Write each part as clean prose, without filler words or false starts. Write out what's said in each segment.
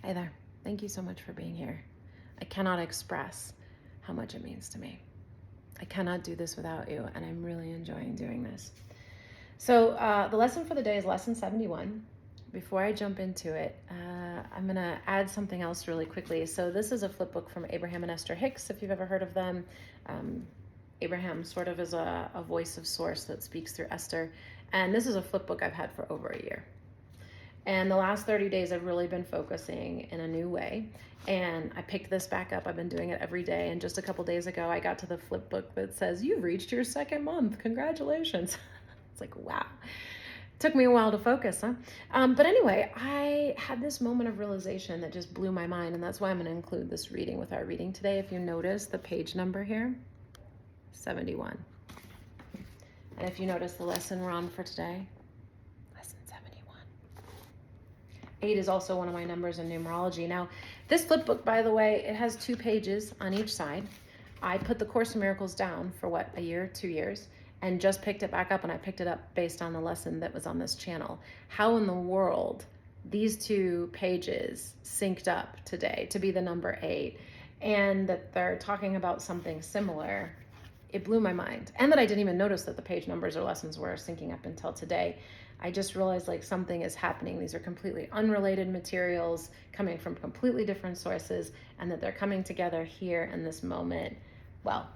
Hi there. Thank you so much for being here. I cannot express how much it means to me. I cannot do this without you, and I'm really enjoying doing this. So the lesson for the day is lesson 71. Before I jump into it, I'm going to add something else really quickly. So this is a flip book from Abraham and Esther Hicks, if you've ever heard of them. Abraham sort of is a voice of source that speaks through Esther. And this is a flip book I've had for over a year. And the last 30 days, I've really been focusing in a new way. And I picked this back up. I've been doing it every day. And just a couple days ago, I got to the flip book that says, you've reached your second month. Congratulations. It's like, wow. Took me a while to focus, huh? But anyway, I had this moment of realization that just blew my mind. And that's why I'm going to include this reading with our reading today. If you notice the page number here, 71. And if you notice the lesson we're on for today, 8 is also one of my numbers in numerology. Now, this flip book, by the way, it has 2 pages on each side. I put the Course in Miracles down for a year, 2 years, and just picked it back up, and I picked it up based on the lesson that was on this channel. How in the world these 2 pages synced up today to be the number 8, and that they're talking about something similar, it blew my mind. And that I didn't even notice that the page numbers or lessons were syncing up until today. I just realized like something is happening. These are completely unrelated materials coming from completely different sources, and that they're coming together here in this moment. Well,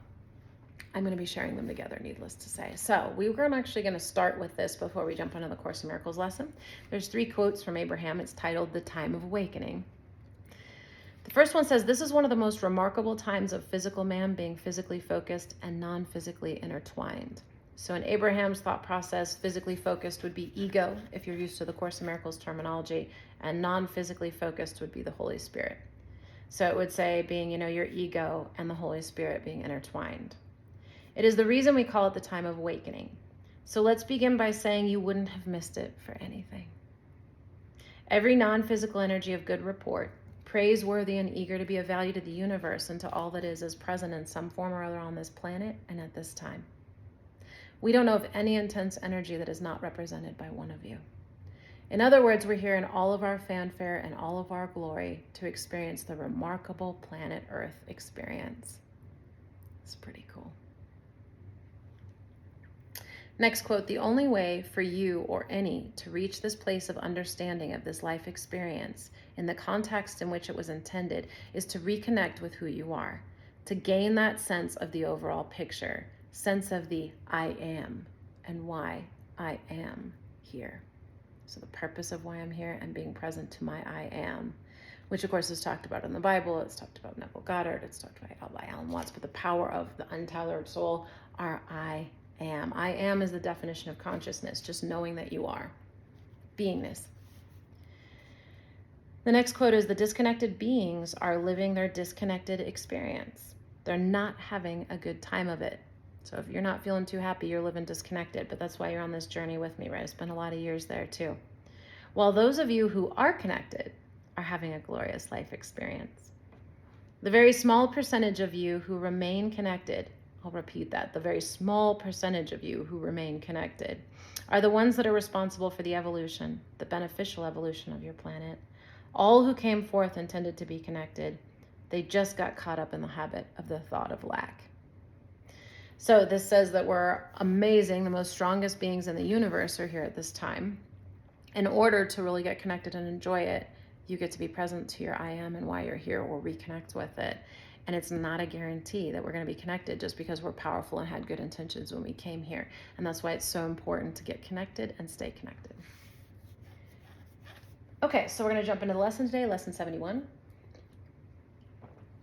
I'm going to be sharing them together, needless to say. So we're actually going to start with this before we jump into the Course in Miracles lesson. There's 3 quotes from Abraham. It's titled The Time of Awakening. The first one says, this is one of the most remarkable times of physical man being physically focused and non-physically intertwined. So in Abraham's thought process, physically focused would be ego, if you're used to the Course in Miracles terminology, and non-physically focused would be the Holy Spirit. So it would say being, your ego and the Holy Spirit being intertwined. It is the reason we call it the time of awakening. So let's begin by saying you wouldn't have missed it for anything. Every non-physical energy of good report, praiseworthy and eager to be of value to the universe and to all that is present in some form or other on this planet and at this time. We don't know of any intense energy that is not represented by one of you. In other words, we're here in all of our fanfare and all of our glory to experience the remarkable planet Earth experience. It's pretty cool. Next quote, the only way for you or any to reach this place of understanding of this life experience in the context in which it was intended is to reconnect with who you are, to gain that sense of the overall picture, sense of the I am and why I am here. So the purpose of why I'm here and being present to my I am, which of course is talked about in the Bible. It's talked about Neville Goddard. It's talked about by Alan Watts, but the power of the untethered soul, our I am. I am is the definition of consciousness, just knowing that you are. Beingness. The next quote is, the disconnected beings are living their disconnected experience. They're not having a good time of it. So if you're not feeling too happy, you're living disconnected, but that's why you're on this journey with me, right? I spent a lot of years there too. While those of you who are connected are having a glorious life experience. The very small percentage of you who remain connected, I'll repeat that, the very small percentage of you who remain connected are the ones that are responsible for the evolution, the beneficial evolution of your planet. All who came forth intended to be connected. They just got caught up in the habit of the thought of lack. So this says that we're amazing, the most strongest beings in the universe are here at this time. In order to really get connected and enjoy it, you get to be present to your I am and why you're here, or reconnect with it. And it's not a guarantee that we're going to be connected just because we're powerful and had good intentions when we came here. And that's why it's so important to get connected and stay connected. Okay, so we're going to jump into the lesson today, lesson 71.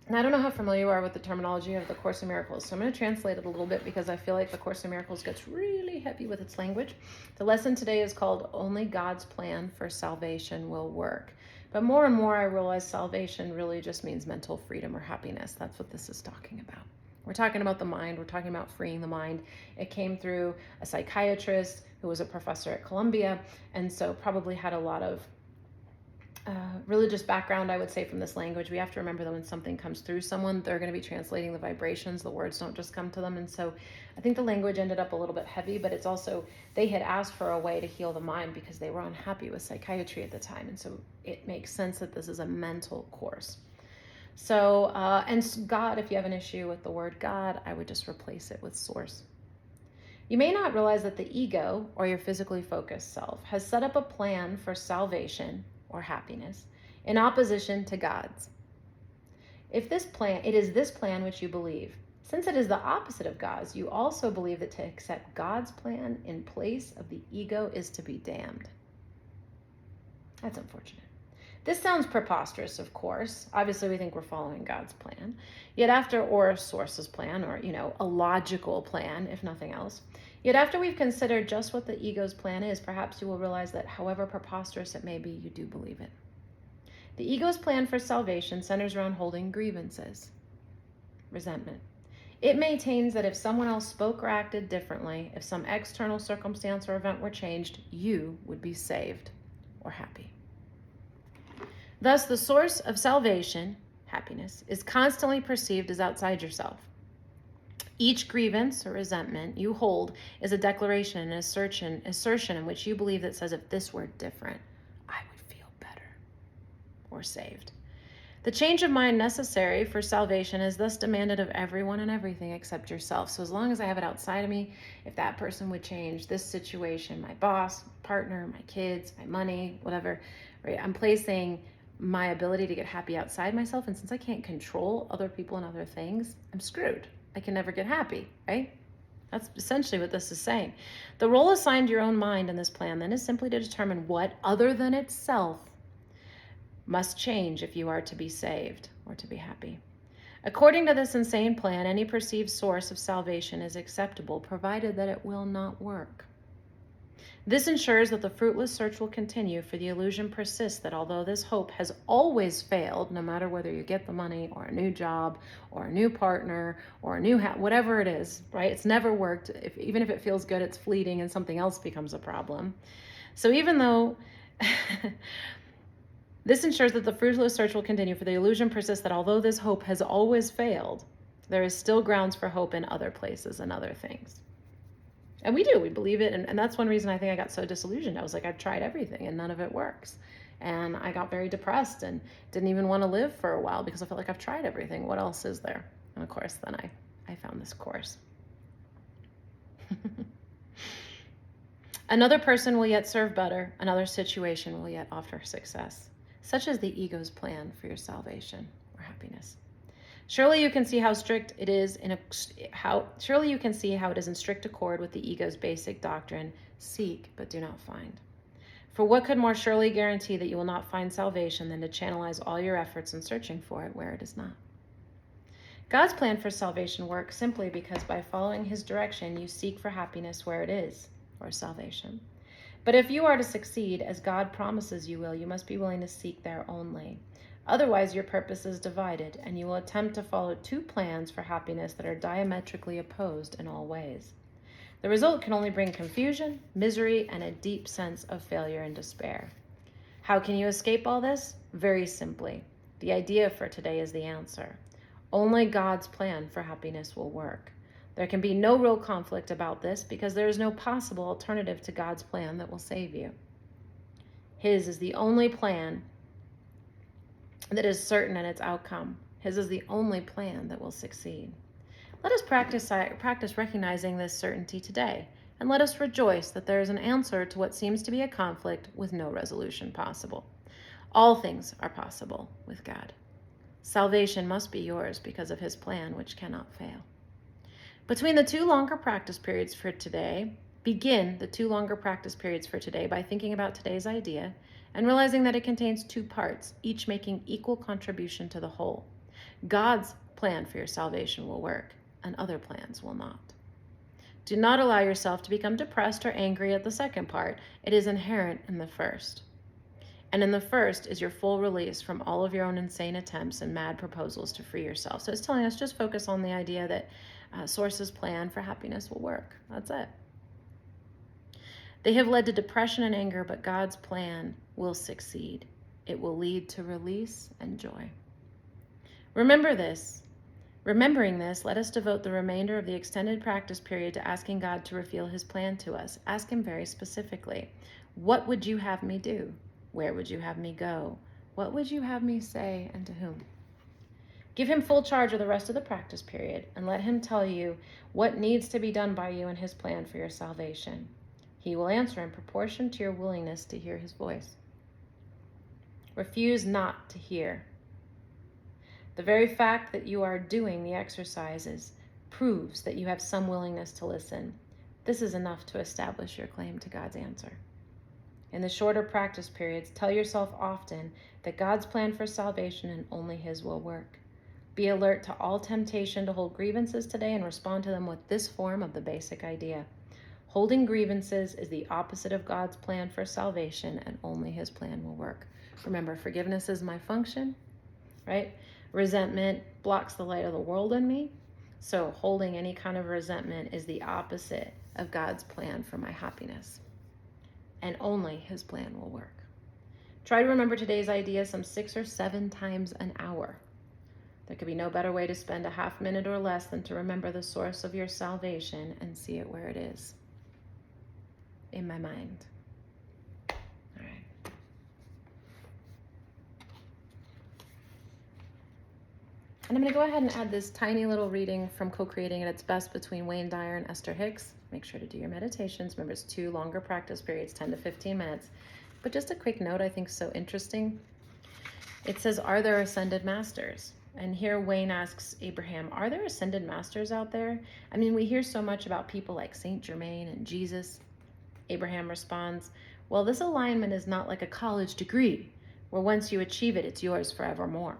And I don't know how familiar you are with the terminology of the Course in Miracles, so I'm going to translate it a little bit because I feel like the Course in Miracles gets really heavy with its language. The lesson today is called Only God's Plan for Salvation Will Work. But more and more I realize salvation really just means mental freedom or happiness. That's what this is talking about. We're talking about the mind. We're talking about freeing the mind. It came through a psychiatrist who was a professor at Columbia, and so probably had a lot of religious background, I would say, from this language, we have to remember that when something comes through someone, they're going to be translating the vibrations. The words don't just come to them. And so I think the language ended up a little bit heavy, but it's also, they had asked for a way to heal the mind because they were unhappy with psychiatry at the time. And so it makes sense that this is a mental course. So, and God, if you have an issue with the word God, I would just replace it with source. You may not realize that the ego, or your physically focused self, has set up a plan for salvation or happiness in opposition to God's. If this plan, it is this plan which you believe. Since it is the opposite of God's, you also believe that to accept God's plan in place of the ego is to be damned. That's unfortunate. This sounds preposterous, of course. Obviously, we think we're following God's plan. Yet after, or a source's plan, or, a logical plan, if nothing else. Yet after we've considered just what the ego's plan is, perhaps you will realize that however preposterous it may be, you do believe it. The ego's plan for salvation centers around holding grievances, resentment. It maintains that if someone else spoke or acted differently, if some external circumstance or event were changed, you would be saved or happy. Thus, the source of salvation, happiness, is constantly perceived as outside yourself. Each grievance or resentment you hold is a declaration, an assertion in which you believe that says, if this were different, I would feel better or saved. The change of mind necessary for salvation is thus demanded of everyone and everything except yourself. So as long as I have it outside of me, if that person would change, this situation, my boss, partner, my kids, my money, whatever, right? I'm placing my ability to get happy outside myself. And since I can't control other people and other things, I'm screwed. I can never get happy, right? That's essentially what this is saying. The role assigned to your own mind in this plan then is simply to determine what, other than itself, must change if you are to be saved or to be happy. According to this insane plan, any perceived source of salvation is acceptable, provided that it will not work. This ensures that the fruitless search will continue, for the illusion persists that although this hope has always failed, no matter whether you get the money or a new job or a new partner or a new whatever it is, right? It's never worked. Even if it feels good, it's fleeting and something else becomes a problem. So even though this ensures that the fruitless search will continue, for the illusion persists that although this hope has always failed, there is still grounds for hope in other places and other things. And we do, we believe it. And that's one reason I think I got so disillusioned. I was like, I've tried everything and none of it works. And I got very depressed and didn't even want to live for a while because I felt like I've tried everything. What else is there? And of course, then I found this course. Another person will yet serve better. Another situation will yet offer success. Such is the ego's plan for your salvation or happiness. Surely you can see how it is in strict accord with the ego's basic doctrine: seek but do not find. For what could more surely guarantee that you will not find salvation than to channelize all your efforts in searching for it where it is not? God's plan for salvation works simply because by following his direction you seek for happiness where it is, or salvation. But if you are to succeed, as God promises you will, you must be willing to seek there only. Otherwise, your purpose is divided, and you will attempt to follow two plans for happiness that are diametrically opposed in all ways. The result can only bring confusion, misery, and a deep sense of failure and despair. How can you escape all this? Very simply. The idea for today is the answer. Only God's plan for happiness will work. There can be no real conflict about this because there is no possible alternative to God's plan that will save you. His is the only plan that is certain in its outcome. His is the only plan that will succeed. Let us practice recognizing this certainty today, and let us rejoice that there is an answer to what seems to be a conflict with no resolution possible. All things are possible with God. Salvation must be yours because of his plan, which cannot fail. Begin the two longer practice periods for today by thinking about today's idea and realizing that it contains two parts, each making equal contribution to the whole. God's plan for your salvation will work, and other plans will not. Do not allow yourself to become depressed or angry at the second part. It is inherent in the first. And in the first is your full release from all of your own insane attempts and mad proposals to free yourself. So it's telling us just focus on the idea that Source's plan for happiness will work. That's it. They have led to depression and anger, but God's plan will succeed. It will lead to release and joy. Remembering this, let us devote the remainder of the extended practice period to asking God to reveal his plan to us. Ask him very specifically. What would you have me do? Where would you have me go? What would you have me say, and to whom? Give him full charge of the rest of the practice period and let him tell you what needs to be done by you in his plan for your salvation. He will answer in proportion to your willingness to hear his voice. Refuse not to hear. The very fact that you are doing the exercises proves that you have some willingness to listen. This is enough to establish your claim to God's answer. In the shorter practice periods, tell yourself often that God's plan for salvation and only his will work. Be alert to all temptation to hold grievances today and respond to them with this form of the basic idea. Holding grievances is the opposite of God's plan for salvation, and only his plan will work. Remember, forgiveness is my function, right? Resentment blocks the light of the world in me. So holding any kind of resentment is the opposite of God's plan for my happiness. And only his plan will work. Try to remember today's idea some 6 or 7 times an hour. There could be no better way to spend a half minute or less than to remember the source of your salvation and see it where it is. In my mind. All right. And I'm going to go ahead and add this tiny little reading from Co-Creating at Its Best between Wayne Dyer and Esther Hicks. Make sure to do your meditations. Remember, it's 2 longer practice periods, 10 to 15 minutes. But just a quick note I think is so interesting. It says, are there ascended masters? And here Wayne asks Abraham, are there ascended masters out there? I mean, we hear so much about people like Saint Germain and Jesus. Abraham responds, well, this alignment is not like a college degree, where once you achieve it, it's yours forevermore.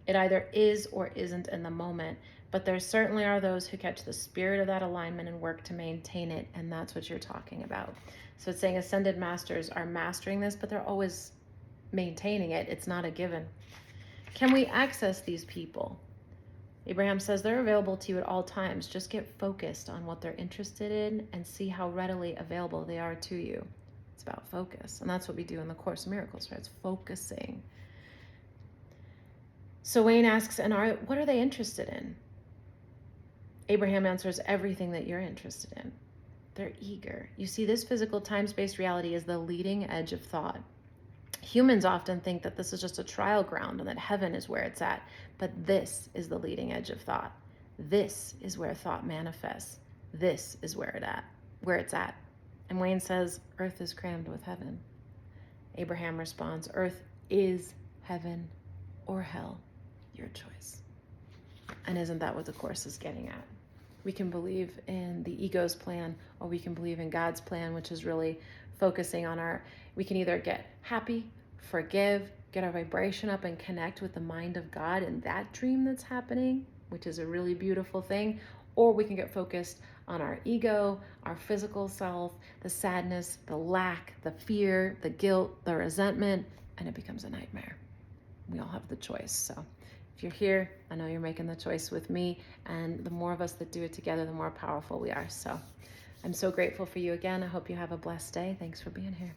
It either is or isn't in the moment, but there certainly are those who catch the spirit of that alignment and work to maintain it, and that's what you're talking about. So it's saying ascended masters are mastering this, but they're always maintaining it. It's not a given. Can we access these people? Abraham says they're available to you at all times. Just get focused on what they're interested in and see how readily available they are to you. It's about focus, and that's what we do in the Course in Miracles, right? It's focusing. So Wayne asks, what are they interested in? Abraham answers, everything that you're interested in. They're eager. You see, this physical time-space reality is the leading edge of thought. Humans often think that this is just a trial ground and that heaven is where it's at, but this is the leading edge of thought. This is where thought manifests. This is where it's at. And Wayne says, earth is crammed with heaven. Abraham responds, earth is heaven or hell, your choice. And isn't that what the Course is getting at? We can believe in the ego's plan, or we can believe in God's plan, which is really focusing on we can either get happy, forgive, get our vibration up and connect with the mind of God in that dream that's happening, which is a really beautiful thing, or we can get focused on our ego, our physical self, the sadness, the lack, the fear, the guilt, the resentment, and it becomes a nightmare. We all have the choice. So if you're here, I know you're making the choice with me, and the more of us that do it together, the more powerful we are. So I'm so grateful for you again. I hope you have a blessed day. Thanks for being here.